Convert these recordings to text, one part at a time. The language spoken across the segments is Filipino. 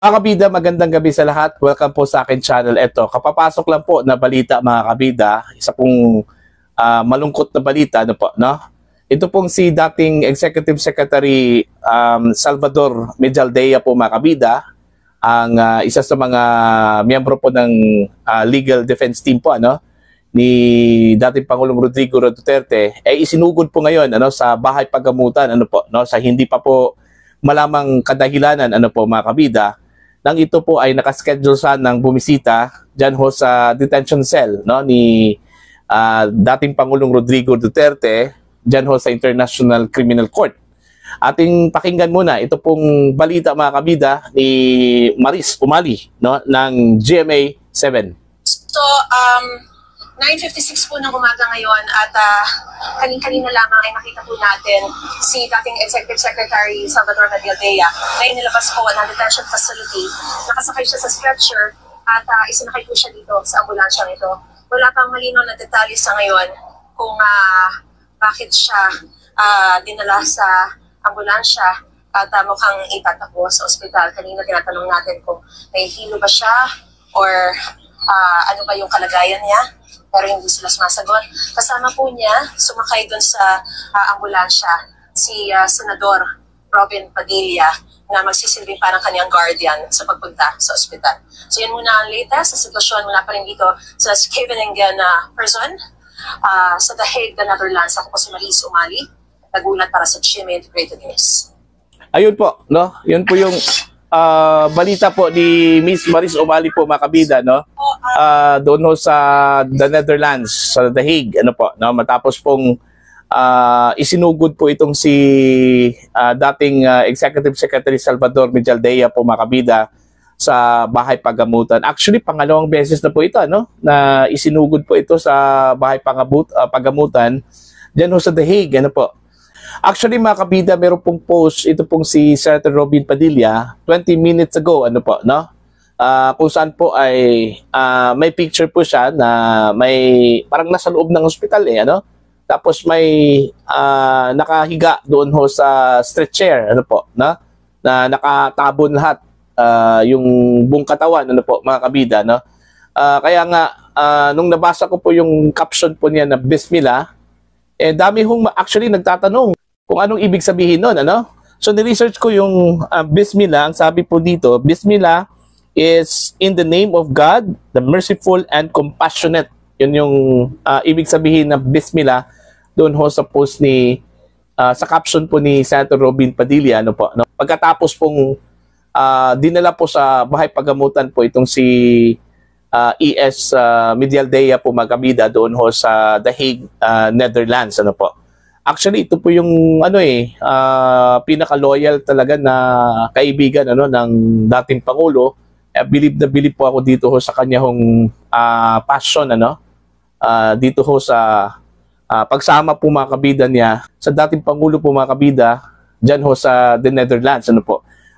Mga kabida, magandang gabi sa lahat. Welcome po sa akin channel. Ito, kapapasok lang po na balita mga kabida. Isa pong malungkot na balita. Ano po, no? Ito pong si dating Executive Secretary Salvador Medialdea po mga kabida. Ang isa sa mga miyembro po ng legal defense team po ni dating Pangulong Rodrigo Duterte isinugod po ngayon sa bahay paggamutan sa hindi pa po malamang kadahilanan po mga kabida nang ito po ay nakaschedule ng bumisita diyan ho sa detention cell ni dating Pangulong Rodrigo Duterte diyan ho sa International Criminal Court. Ating pakinggan muna ito pong balita mga kabida ni Maris Umali ng GMA 7. So 9:56 po ng umaga ngayon at kanina lamang ay nakita po natin si dating Executive Secretary Salvador Medialdea na inilabas po ng detention facility. Nakasakay siya sa stretcher at isinakay po siya dito sa ambulansyang ito. Wala pang malinaw na detalye sa ngayon kung bakit siya dinala sa ambulansya at mukhang itatakbo sa ospital. Kanina tinatanong natin kung may hilo ba siya or ano ba yung kalagayan niya. Pero hindi sila sumasagot. Kasama po niya, sumakay doon sa ambulansya, si Senador Robin Padilla na magsisilbing parang kanyang guardian sa pagpunta sa ospital. So yun muna ang latest sa sitwasyon mula pa rin dito sa Scheveningen prison sa The Hague, the Netherlands. Ako po si Maris Umali, nagulat para sa GMA Integrated News. Ayun po, yun po yung balita po ni Miss Maris Umali po mga kabida, doon ho sa The Netherlands, sa The Hague, matapos pong isinugod po itong si dating Executive Secretary Salvador Medialdea po mga kabida sa bahay paggamutan. Actually, pangalawang beses na po ito, na isinugod po ito sa bahay paggamutan diyan ho sa The Hague, po. Actually mga kabida, meron pong post ito pong si Senator Robin Padilla 20 minutes ago kung saan po ay may picture po siya na may parang nasa loob ng ospital tapos may nakahiga doon ho sa stretcher na nakatabon lahat yung buong katawan mga kabida kaya nga nung nabasa ko po yung caption po niya na Bismillah, dami hong actually nagtatanong kung anong ibig sabihin nun, So, ni-research ko yung Bismillah. Ang sabi po dito, Bismillah is in the name of God, the merciful and compassionate. Yun yung ibig sabihin na Bismillah doon ho sa post ni, sa caption po ni Senator Robin Padilla. Pagkatapos pong dinala po sa bahay paggamutan po itong si ES Medialdea po magkabida doon ho sa The Hague, Netherlands. Actually, ito po yung pinaka-loyal talaga na kaibigan ng dating Pangulo. Bilib na bilib po ako dito ho sa kanyang passion dito ho sa pagsama po mga kabida niya sa dating Pangulo po mga kabida dyan ho sa The Netherlands.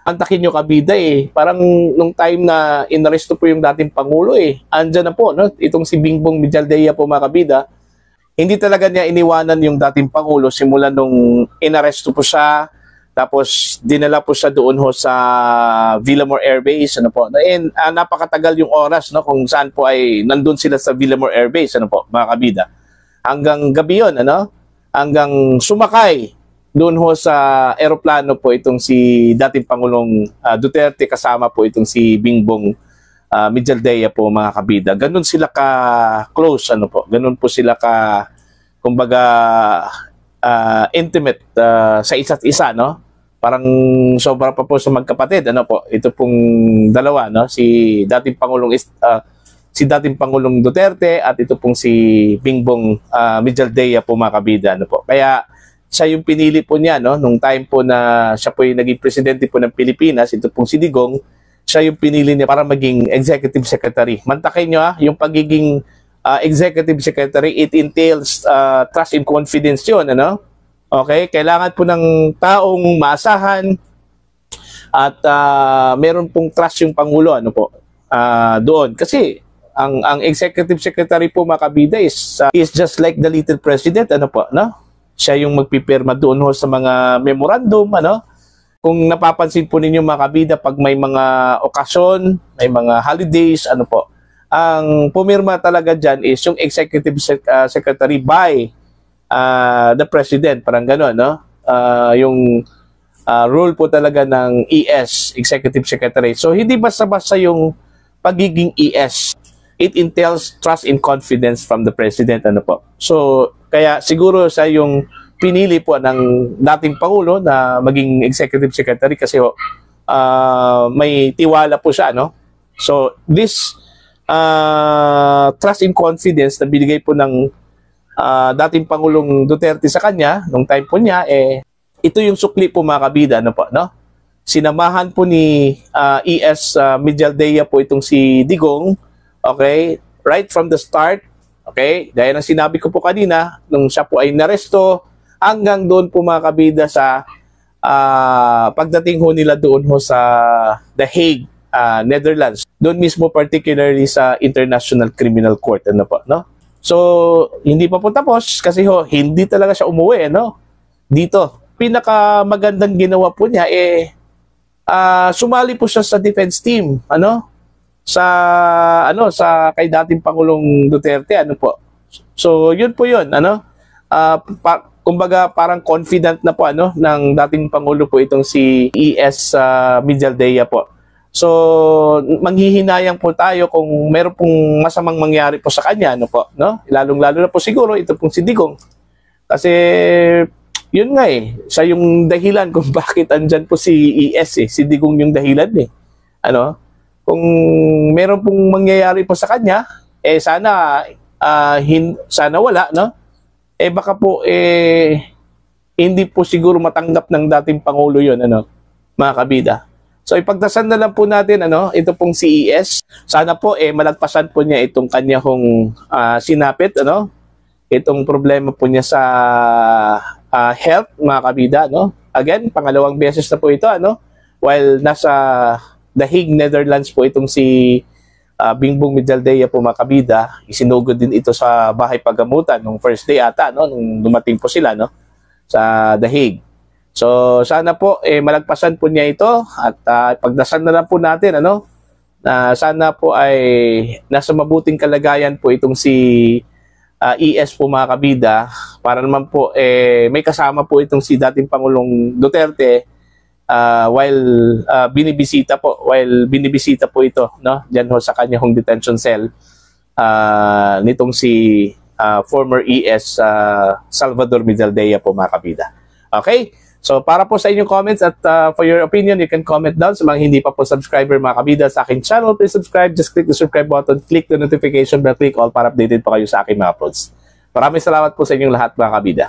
Antakin nyo kabida parang nung time na inaresto po yung dating Pangulo andyan na po itong si Bingbong Medialdea po mga kabida. Hindi talaga niya iniwanan yung dating Pangulo simula nung inaresto po siya, tapos dinala po siya doon ho sa Villamor Air Base, napakatagal yung oras kung saan po ay nandun sila sa Villamor Air Base, mga kabida. Hanggang gabi yun, hanggang sumakay doon ho sa eroplano po itong si dating Pangulong Duterte kasama po itong si Bingbong Medialdea po mga kabida. Ganun sila ka-close, ganun po sila kumbaga intimate sa isa't isa, Parang sobra pa po sa magkapatid, Ito pong dalawa, si dating Pangulong Duterte at ito pong si Bingbong Medialdea po mga kabida, Kaya siya yung pinili po niya, nung time po na siya po yung naging presidente po ng Pilipinas, ito pong si Digong, siya yung pinili niya para maging executive secretary. Mantakin nyo yung pagiging executive secretary, it entails trust and confidence yun, Okay? Kailangan po ng taong maasahan at meron pong trust yung Pangulo, doon. Kasi ang executive secretary po mga kabida is just like the little president, Siya yung magpipirma doon ho sa mga memorandum, kung napapansin po ninyo mga kabida, pag may mga okasyon, may mga holidays, ano po, ang pumirma talaga dyan is yung executive secretary by the president, parang gano'n, no? Yung role po talaga ng ES, executive secretary. So, hindi basta-basta yung pagiging ES. It entails trust and confidence from the president, ano po. So, kaya siguro sa yung pinili po ng dating Pangulo na maging executive secretary kasi may tiwala po siya, no? So, this trust and confidence na binigay po ng dating Pangulong Duterte sa kanya, nung time po niya, ito yung sukli po mga kabida, ano po, no? Sinamahan po ni ES Medialdea po itong si Digong, okay? Right from the start, okay? Gaya ng sinabi ko po kanina, nung siya po ay naresto, hanggang doon po mga kabida sa pagdating ho nila doon ho sa The Hague, Netherlands. Doon mismo particularly sa International Criminal Court, ano po, no? So, hindi pa po tapos kasi ho, hindi talaga siya umuwi, no? Dito. Pinakamagandang ginawa po niya, sumali po siya sa defense team, ano? Sa kay dating Pangulong Duterte, ano po. So, yun po yun, ano? Kumbaga parang confident na po ng dating Pangulo po itong si ES Medialdea po. So manghihinayang po tayo kung meron pong masamang mangyari po sa kanya, ano po, no? Lalong-lalo na po siguro ito pong si Digong. Kasi yun nga siya yung dahilan kung bakit andyan po si ES si Digong yung dahilan Ano? Kung meron pong mangyayari po sa kanya, sana sana wala, no? Baka po hindi po siguro matanggap ng dating Pangulo yun, ano, mga kabida. So ipagdasal na lang po natin, ano, ito pong CES. Sana po malagpasan po niya itong kanya hong sinapit, ano, itong problema po niya sa health, mga kabida, no. Again, pangalawang beses na po ito, ano, while nasa The Hague, Netherlands po itong si Bingbong Medialdea po mga kabida, isinugod din ito sa bahay paggamutan nung first day ata, no, nung dumating po sila, no, sa The Hague. So sana po malagpasan po niya ito at pagdasal na lang po natin, ano, na sana po ay nasa mabuting kalagayan po itong si ES po mga kabida, para naman po may kasama po itong si dating Pangulong Duterte while binibisita po ito, no, diyan ho sa kanya hong detention cell nitong si former ES Salvador Medialdea po mga kabida. Okay? So para po sa inyong comments at for your opinion, you can comment down. Sa mga hindi pa po subscriber mga kabida sa aking channel, please subscribe. Just click the subscribe button, click the notification bell, click all para updated pa kayo sa aking mga uploads. Maraming salamat po sa inyong lahat mga kabida.